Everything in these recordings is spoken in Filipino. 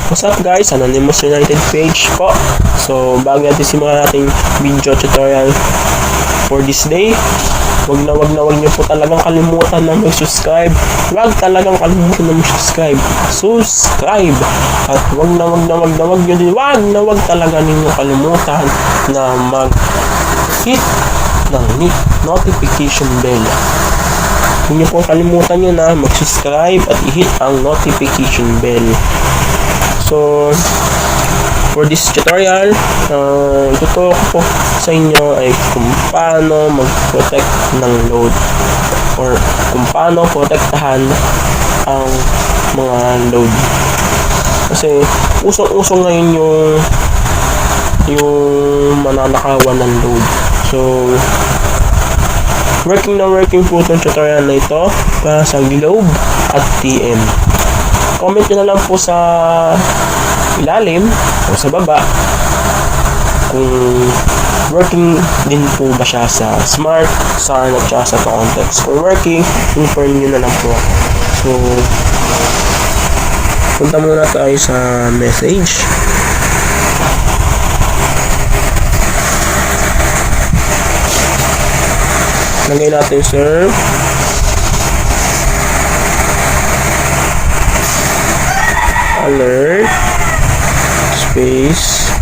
What's up guys, Anonymous United page po. So bago natin simulan nating video tutorial for this day, wag niyo po talagang kalimutan na mag-subscribe. Wag talagang kalimutan na mag-subscribe. Subscribe. At wag talaga ninyo kalimutan na mag-hit ng notification bell. Huwag niyo po kalimutan yun na mag-subscribe at i-hit ang notification bell. So, for this tutorial, ituturo ko po sa inyo ay kung paano mag-protect ng load or kung paano protektahan ang mga load. Kasi usong-usong ngayon yung mananakawan ng load. So, working po itong tutorial na ito para sa globe at TM. Comment nyo na lang po sa ilalim o sa baba kung working din po ba siya sa smart, sun at sa context. Kung working, inform nyo na lang po. So, punta muna tayo sa message. Lagay natin serve alert space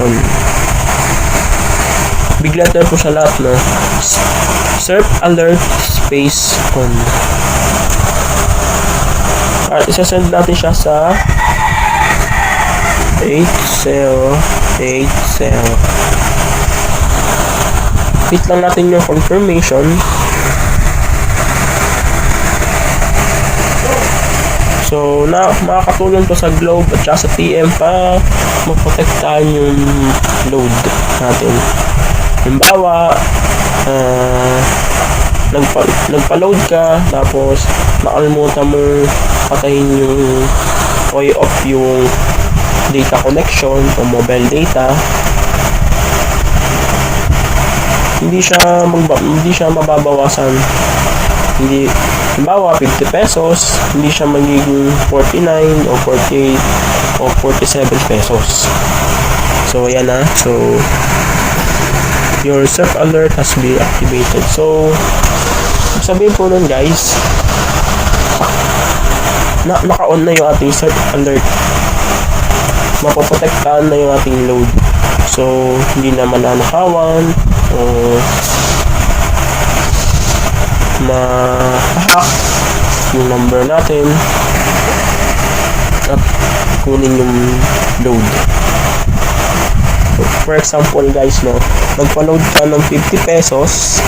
on. Big letter po sa lahat, no? Serve alert space on. At isasend natin siya sa 8080. Hit lang natin yung confirmation. So, makakatulong to sa globe at sa TM para maprotektahan yung load natin. Halimbawa, nagpa-load ka, tapos nakalimutan mo patayin yung o i-off yung data connection o mobile data, hindi siya mababawasan. Halimbawa 50 pesos, hindi siya magiging 49 o 48 o 47 pesos. So ayan na. So your serve alert has been activated. So sabihin po nun guys, naka-on na yung ating serve alert. Mapoprotektahan na yung ating load. So hindi na mananakawan o ma-hack yung number natin at kunin yung load. So, for example guys, no, nagpa-load ka ng 50 pesos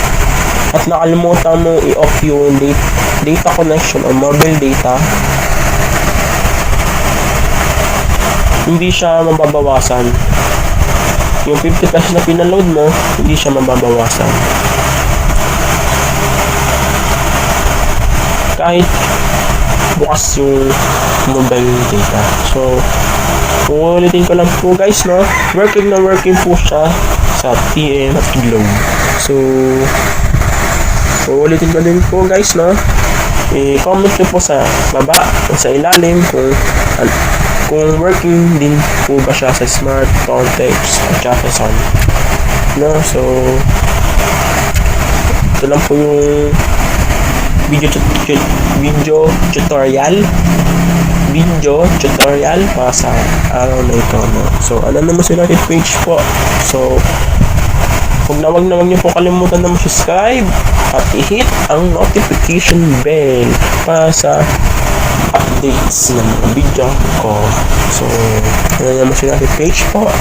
at nakalimutan mo i-off yung data connection o mobile data, hindi siya mababawasan. Yung 50 pesos na pinaload mo, hindi siya mababawasan kahit bukas yung mobile data. So, ulitin ko lang po guys, no, working po siya sa TM at globe. So, ulitin ko din po guys, no, i-comment nyo po sa baba o sa ilalim kung working din po ba siya sa smart, context at sa sun. No, so ito lang po yung video tutorial para sa araw na ito, no? So Anonymous United page po. So wag niyo po kalimutan na mag-subscribe at i-hit ang notification bell para sa updates ng mga video ko. So Anonymous United page po.